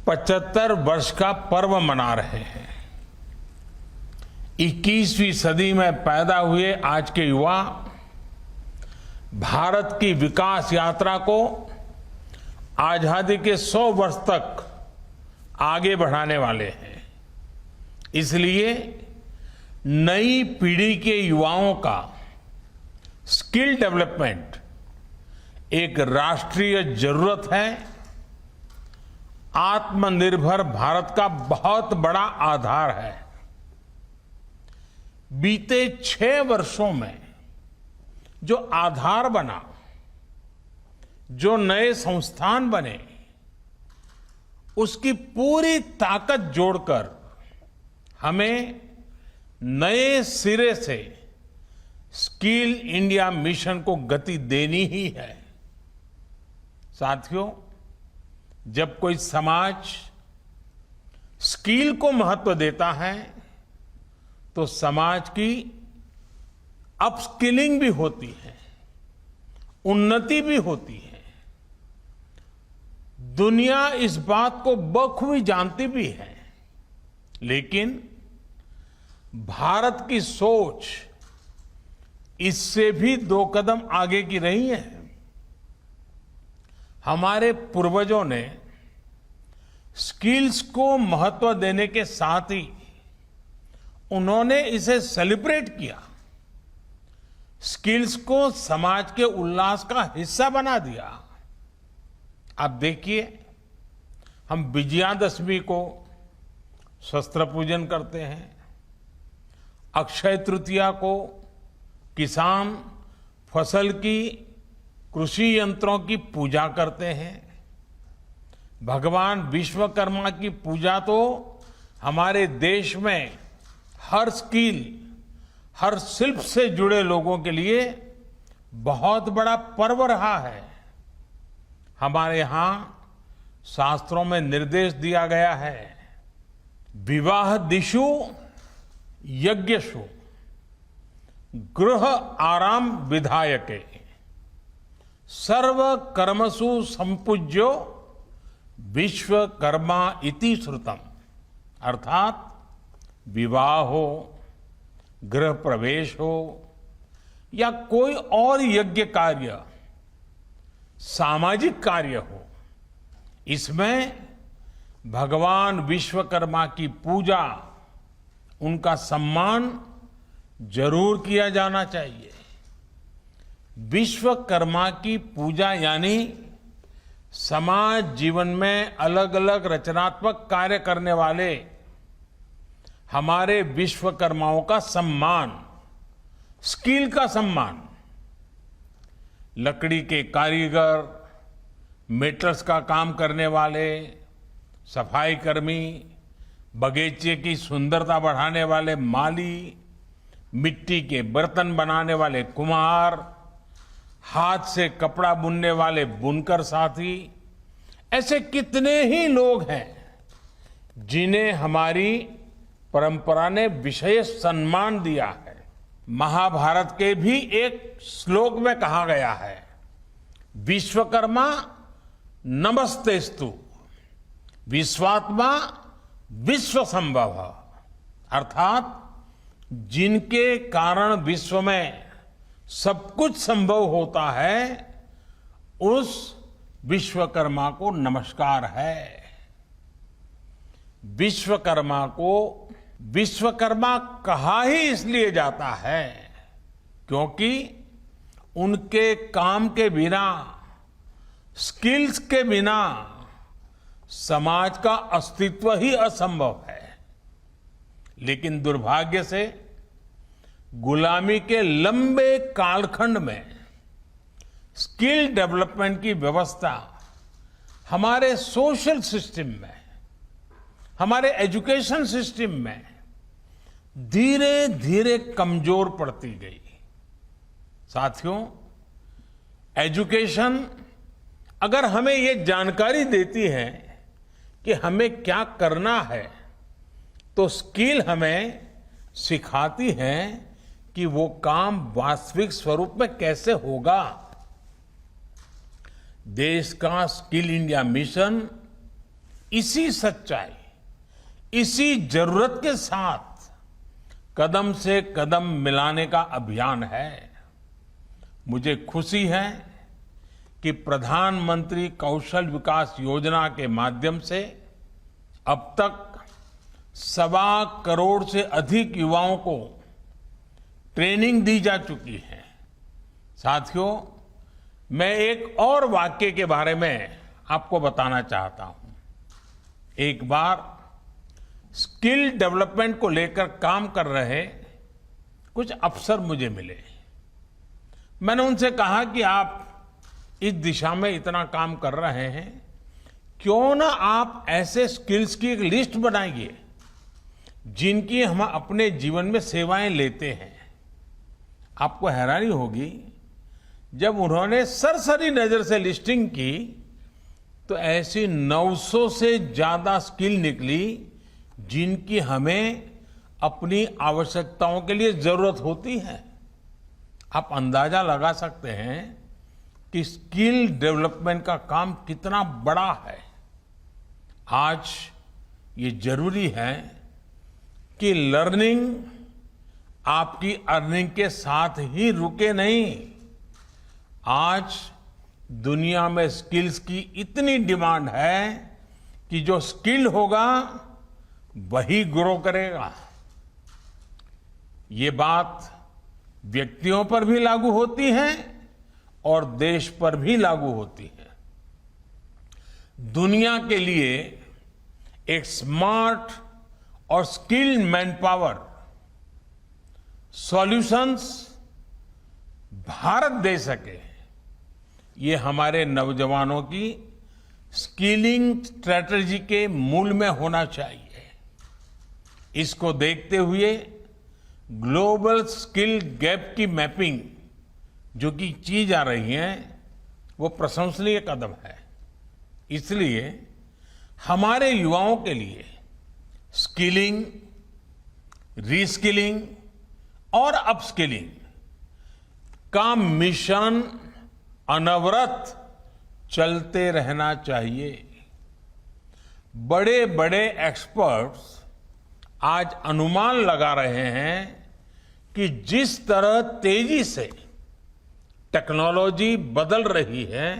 75 वर्ष का पर्व मना रहे हैं। 21वीं सदी में पैदा हुए आज के युवा भारत की विकास यात्रा को आजादी के 100 वर्ष तक आगे बढ़ाने वाले हैं। इसलिए नई पीढ़ी के युवाओं का स्किल डेवलपमेंट एक राष्ट्रीय जरूरत है। आत्मनिर्भर भारत का बहुत बड़ा आधार है। बीते 6 वर्षों में जो आधार बना, जो नए संस्थान बने, उसकी पूरी ताकत जोड़कर हमें नए सिरे से स्किल इंडिया मिशन को गति देनी ही है। साथियों, जब कोई समाज स्किल को महत्व देता है तो समाज की अपस्किलिंग भी होती है, उन्नति भी होती है। दुनिया इस बात को बखूबी जानती भी है, लेकिन भारत की सोच इससे भी 2 कदम आगे की रही है। हमारे पूर्वजों ने स्किल्स को महत्व देने के साथ ही उन्होंने इसे सेलिब्रेट किया, स्किल्स को समाज के उल्लास का हिस्सा बना दिया। आप देखिए, हम विजयादशमी को शस्त्र पूजन करते हैं, अक्षय तृतीया को किसान फसल की कृषि यंत्रों की पूजा करते हैं, भगवान विश्वकर्मा की पूजा तो हमारे देश में हर स्किल, हर शिल्प से जुड़े लोगों के लिए बहुत बड़ा पर्व रहा है। हमारे यहां शास्त्रों में निर्देश दिया गया है, विवाह दिशु यज्ञशु गृह आराम विधायके सर्व कर्मसु संपूज्यो विश्वकर्मा इति श्रुतम। अर्थात विवाह हो, गृह प्रवेश हो या कोई और यज्ञ कार्य, सामाजिक कार्य हो, इसमें भगवान विश्वकर्मा की पूजा, उनका सम्मान जरूर किया जाना चाहिए। विश्वकर्मा की पूजा यानी समाज जीवन में अलग अलग रचनात्मक कार्य करने वाले हमारे विश्वकर्माओं का सम्मान, स्किल का सम्मान। लकड़ी के कारीगर, मेटल्स का काम करने वाले, सफाई कर्मी, बगीचे की सुंदरता बढ़ाने वाले माली, मिट्टी के बर्तन बनाने वाले कुम्हार, हाथ से कपड़ा बुनने वाले बुनकर साथी, ऐसे कितने ही लोग हैं जिन्हें हमारी परंपरा ने विशेष सम्मान दिया है। महाभारत के भी एक श्लोक में कहा गया है, विश्वकर्मा नमस्तेस्तु विश्वात्मा विश्व संभव। अर्थात जिनके कारण विश्व में सब कुछ संभव होता है, उस विश्वकर्मा को नमस्कार है। विश्वकर्मा को विश्वकर्मा कहा ही इसलिए जाता है क्योंकि उनके काम के बिना, स्किल्स के बिना समाज का अस्तित्व ही असंभव है। लेकिन दुर्भाग्य से गुलामी के लंबे कालखंड में स्किल डेवलपमेंट की व्यवस्था हमारे सोशल सिस्टम में, हमारे एजुकेशन सिस्टम में धीरे धीरे कमजोर पड़ती गई। साथियों, एजुकेशन अगर हमें ये जानकारी देती है कि हमें क्या करना है, तो स्किल हमें सिखाती है कि वो काम वास्तविक स्वरूप में कैसे होगा। देश का स्किल इंडिया मिशन इसी सच्चाई, इसी जरूरत के साथ कदम से कदम मिलाने का अभियान है। मुझे खुशी है कि प्रधानमंत्री कौशल विकास योजना के माध्यम से अब तक 1.25 करोड़ से अधिक युवाओं को ट्रेनिंग दी जा चुकी है। साथियों, मैं एक और वाक्य के बारे में आपको बताना चाहता हूं। एक बार स्किल डेवलपमेंट को लेकर काम कर रहे कुछ अफसर मुझे मिले। मैंने उनसे कहा कि आप इस दिशा में इतना काम कर रहे हैं, क्यों ना आप ऐसे स्किल्स की एक लिस्ट बनाइए जिनकी हम अपने जीवन में सेवाएं लेते हैं। आपको हैरानी होगी, जब उन्होंने सरसरी नजर से लिस्टिंग की तो ऐसी 900 से ज्यादा स्किल निकली जिनकी हमें अपनी आवश्यकताओं के लिए जरूरत होती है। आप अंदाजा लगा सकते हैं कि स्किल डेवलपमेंट का काम कितना बड़ा है। आज ये जरूरी है कि लर्निंग आपकी अर्निंग के साथ ही रुके नहीं। आज दुनिया में स्किल्स की इतनी डिमांड है कि जो स्किल होगा वही ग्रो करेगा। ये बात व्यक्तियों पर भी लागू होती है और देश पर भी लागू होती है। दुनिया के लिए एक स्मार्ट और skilled man power solutions Bharat दे सके, ये हमारे नौजवानों की स्किलिंग स्ट्रेटजी के मूल में होना चाहिए। इसको देखते हुए ग्लोबल स्किल गैप की मैपिंग जो कि की जा रही है वो प्रशंसनीय कदम है। इसलिए हमारे युवाओं के लिए स्किलिंग, रीस्किलिंग और अपस्किलिंग का मिशन अनवरत चलते रहना चाहिए। बड़े बड़े एक्सपर्ट्स आज अनुमान लगा रहे हैं कि जिस तरह तेजी से टेक्नोलॉजी बदल रही है,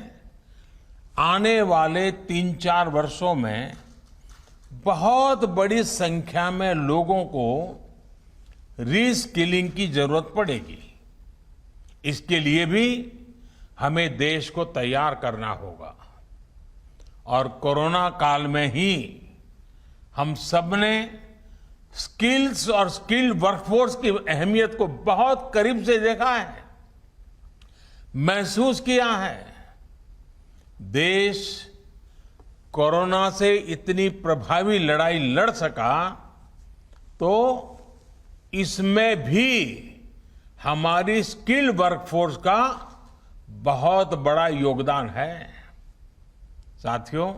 आने वाले 3-4 वर्षों में बहुत बड़ी संख्या में लोगों को रीस्किलिंग की जरूरत पड़ेगी। इसके लिए भी हमें देश को तैयार करना होगा। और कोरोना काल में ही हम सबने स्किल्स और स्किल्ड वर्कफोर्स की अहमियत को बहुत करीब से देखा है, महसूस किया है। देश कोरोना से इतनी प्रभावी लड़ाई लड़ सका तो इसमें भी हमारी स्किल्ड वर्कफोर्स का बहुत बड़ा योगदान है। साथियों,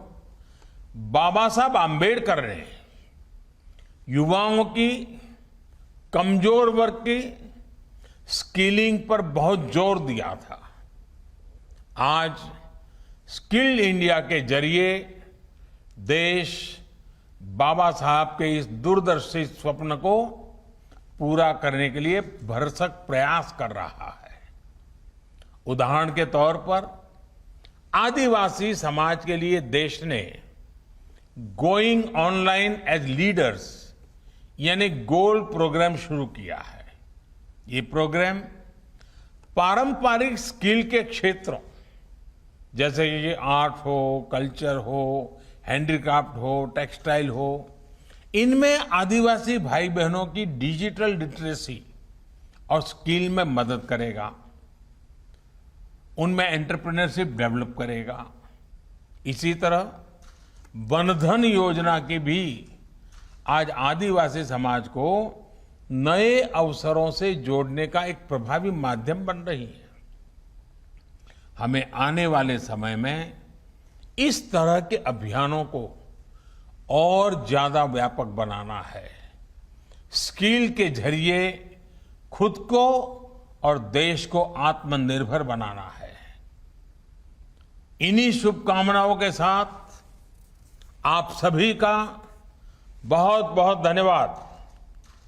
बाबा साहब आंबेडकर ने युवाओं की, कमजोर वर्ग की स्किलिंग पर बहुत जोर दिया था। आज स्किल्ड इंडिया के जरिए देश बाबा साहब के इस दूरदर्शी स्वप्न को पूरा करने के लिए भरसक प्रयास कर रहा है। उदाहरण के तौर पर आदिवासी समाज के लिए देश ने गोइंग ऑनलाइन एज लीडर्स यानी गोल्ड प्रोग्राम शुरू किया है। ये प्रोग्राम पारंपरिक स्किल के क्षेत्रों जैसे कि आर्ट हो, कल्चर हो, हैंडीक्राफ्ट हो, टेक्सटाइल हो, इनमें आदिवासी भाई बहनों की डिजिटल लिटरेसी और स्किल में मदद करेगा, उनमें एंटरप्रेन्योरशिप डेवलप करेगा। इसी तरह वनधन योजना की भी आज आदिवासी समाज को नए अवसरों से जोड़ने का एक प्रभावी माध्यम बन रही है। हमें आने वाले समय में इस तरह के अभियानों को और ज्यादा व्यापक बनाना है। स्किल के जरिए खुद को और देश को आत्मनिर्भर बनाना है। इन्हीं शुभकामनाओं के साथ आप सभी का बहुत बहुत धन्यवाद।